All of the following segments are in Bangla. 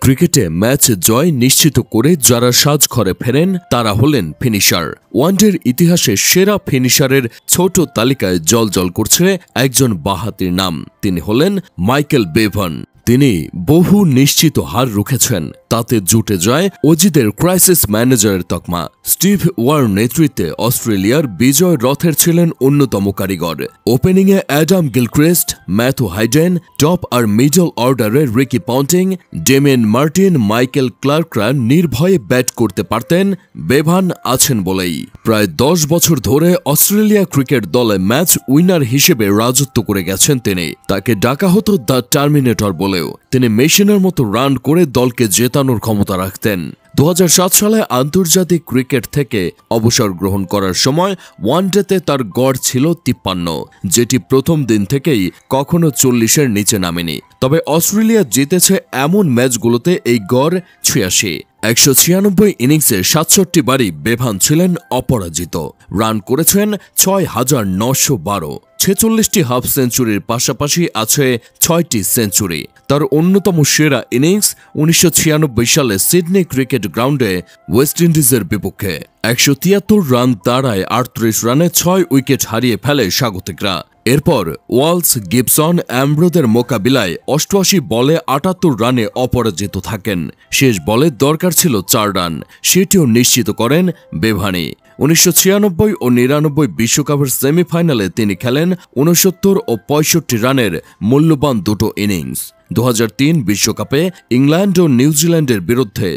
ক্রিকেটে ম্যাচ জয় নিশ্চিত করে যারা সাজঘরে ফেরেন তারা হলেন ফিনিশার। ওয়ানডের ইতিহাসে সেরা ফিনিশারের ছোট তালিকায় জ্বলজ্বল করছে একজন বাঁহাতির নাম। তিনি হলেন মাইকেল বেভান। তিনি বহু নিশ্চিত হার রুখেছেন, তাতে জুটে যায় অজিদের ক্রাইসিস ম্যানেজারের তকমা। স্টিভ ওয়ার নেতৃত্বে অস্ট্রেলিয়ার বিজয় রথের ছিলেন অন্যতম কারিগর। ওপেনিংয়ে Adam Gilchrist, Matthew Hayden, top আর মিডল অর্ডারে Ricky Ponting, Damien Martin, Michael ক্লার্করা নির্ভয়ে ব্যাট করতে পারতেন। বেভান আছেন বলেই প্রায় 10 বছর ধরে অস্ট্রেলিয়া ক্রিকেট দলে ম্যাচ উইনার হিসেবে রাজত্ব করে গেছেন তিনি। তাকে ডাকা হতো দ্য টার্মিনেটর বলেও। তিনি মেশিনের মতো রান করে দলকে জেতানোর ক্ষমতা রাখতেন। 2007 সালে আন্তর্জাতিক ক্রিকেট থেকে অবসর গ্রহণ করার সময় ওয়ানডেতে তার গড় ছিল 53, যেটি প্রথম দিন থেকেই কখনো 40-এর নিচে নামেনি। তবে অস্ট্রেলিয়া জিতেছে এমন ম্যাচগুলোতে এই গড় 86। 196 ইনিংসে 67 বারই বেভান ছিলেন অপরাজিত। রান করেছেন 6912। 46টি হাফ সেঞ্চুরির পাশাপাশি আছে 6টি সেঞ্চুরি। তার অন্যতম সেরা ইনিংস 1996 সালে সিডনি ক্রিকেট গ্রাউন্ডে ওয়েস্ট ইন্ডিজের বিপক্ষে। 173 রান তাড়ায় 38 রানে 6 উইকেট হারিয়ে ফেলে স্বাগতিকরা। এরপর ওয়ালস, গিবসন, অ্যাম্ব্রোদের মোকাবিলায় 88 বলে 78 রানে অপরাজিত থাকেন। শেষ বলে দরকার ছিল 4 রান, সেটিও নিশ্চিত করেন বেভানি। 1996 ও 99 বিশ্বকাপের সেমিফাইনালে তিনি খেলেন 69 ও 65 রানের মূল্যবান দুটো ইনিংস। 2003 বিশ্বকাপে ইংল্যান্ড ও নিউজিল্যান্ডের বিরুদ্ধে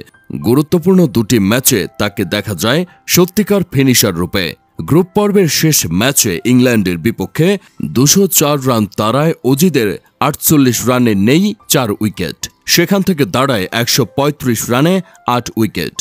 গুরুত্বপূর্ণ দুটি ম্যাচে তাকে দেখা যায় সত্যিকার ফিনিশার রূপে। গ্রুপ পর্বের শেষ ম্যাচে ইংল্যান্ডের বিপক্ষে 204 রান তাড়ায় অজিদের 48 রানে নেই 4 উইকেট। সেখান থেকে দাঁড়ায় 135 রানে 8 উইকেট।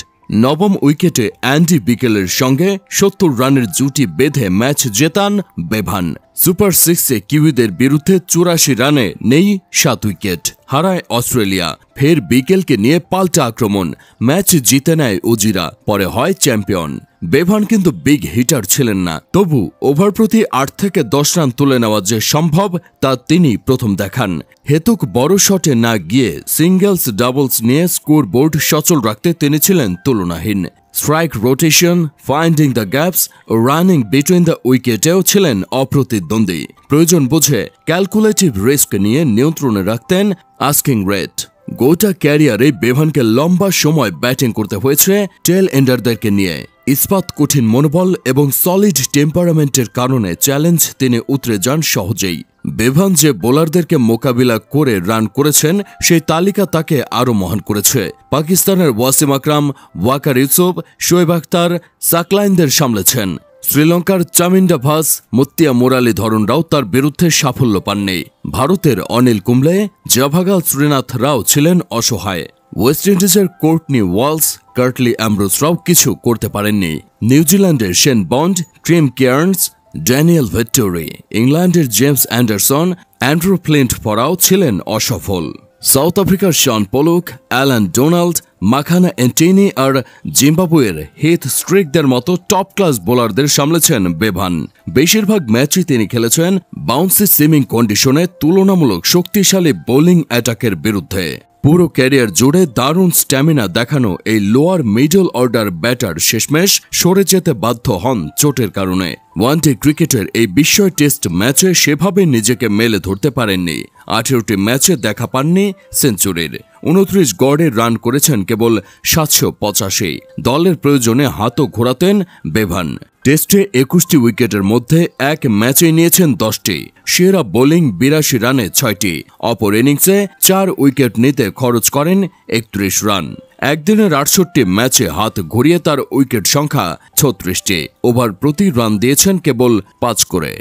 নবম উইকেটে অ্যান্ডি বিকেলের সঙ্গে 70 রানের জুটি বেঁধে ম্যাচ জেতান বেভান। সুপার 6-এ কিউইদের বিরুদ্ধে 84 রানে নেই 7 উইকেট। হারায় অস্ট্রেলিয়া। ফের বিকেলকে নিয়ে পাল্টা আক্রমণ, ম্যাচ জিতে নেয় অজিরা, পরে হয় চ্যাম্পিয়ন। বেভান কিন্তু বিগ হিটার ছিলেন না, তবু ওভার প্রতি 8 থেকে 10 রান তুলে নেওয়া যে সম্ভব তা তিনি প্রথম দেখান। হেতুক বড় শটে না গিয়ে সিঙ্গেলস ডাবলস নিয়ে স্কোর বোর্ড সচল রাখতে তিনি ছিলেন তুলনাহীন। Strike rotation, finding the gaps ও রানিং বিটুইন দ্য উইকেটেও ছিলেন অপ্রতিদ্বন্দ্বী। প্রয়োজন বুঝে ক্যালকুলেটিভ রিস্ক নিয়ে নিয়ন্ত্রণে রাখতেন আস্কিং রেট। গোটা ক্যারিয়ারে বেভানকে লম্বা সময় ব্যাটিং করতে হয়েছে টেল এন্ডারদেরকে নিয়ে। ইস্পাত কঠিন মনোবল এবং সলিড টেম্পারামেন্টের কারণে চ্যালেঞ্জ তিনি উতরে যান সহজেই। বেভান যে বোলারদেরকে মোকাবিলা করে রান করেছেন সেই তালিকা তাকে আরও মহান করেছে। পাকিস্তানের ওয়াসিম আকরাম, ওয়াকার ইউসুফ, শোয়েব আখতার, সাকলাইনদের সামলেছেন। শ্রীলঙ্কার চামিন্ডা ভাস, মুত্তিয়া মুরালি ধরনরাও তার বিরুদ্ধে সাফল্য পাননি। ভারতের অনিল কুম্বলে, জাভাগাল শ্রীনাথ রাও ছিলেন অসহায়। ওয়েস্ট ইন্ডিজের কোর্টনি ওয়ালস, কার্টলি অ্যাম্ব্রোসরাও কিছু করতে পারেননি। নিউজিল্যান্ডের শেন বন্ড, ট্রিম কেয়ার্নস, ড্যানিয়েল ভিক্টোরি, ইংল্যান্ডের জেমস অ্যান্ডারসন, অ্যান্ড্রু ফ্লিন্ট ফরাও ছিলেন অসফল। সাউথ আফ্রিকার Shaun Pollock, Allan Donald, Makhaya Ntini আর জিম্বাবুয়ের হিথ স্ট্রিকদের মতো টপ ক্লাস বোলারদের সামলেছেন বেভান। বেশিরভাগ ম্যাচই তিনি খেলেছেন বাউন্সি সিমিং কন্ডিশনে তুলনামূলক শক্তিশালী বোলিং অ্যাটাকের বিরুদ্ধে। পুরো ক্যারিয়ার জুড়ে দারুণ স্ট্যামিনা দেখানো এই লোয়ার মিডল অর্ডার ব্যাটার শেষমেশ সরে যেতে বাধ্য হন চোটের কারণে। ওয়ানডে ক্রিকেটের এই বিস্ময় টেস্ট ম্যাচে সেভাবে নিজেকে মেলে ধরতে পারেননি। 18টি ম্যাচে দেখা পাননি সেঞ্চুরির। 29 গড়ে রান করেছেন কেবল 785। দলের প্রয়োজনে হাতও ঘোরাতেন বেভান। টেস্টে 21টি উইকেটের মধ্যে এক ম্যাচে নিয়েছেন 10টি। সেরা বোলিং 82 রানে 6টি। অপর ইনিংসে 4 উইকেট নিতে খরচ করেন 31 রান। একদিনের 68 ম্যাচে হাত ঘুরিয়ে তার উইকেট সংখ্যা 36টি। ওভার প্রতি রান দিয়েছেন কেবল 5 করে।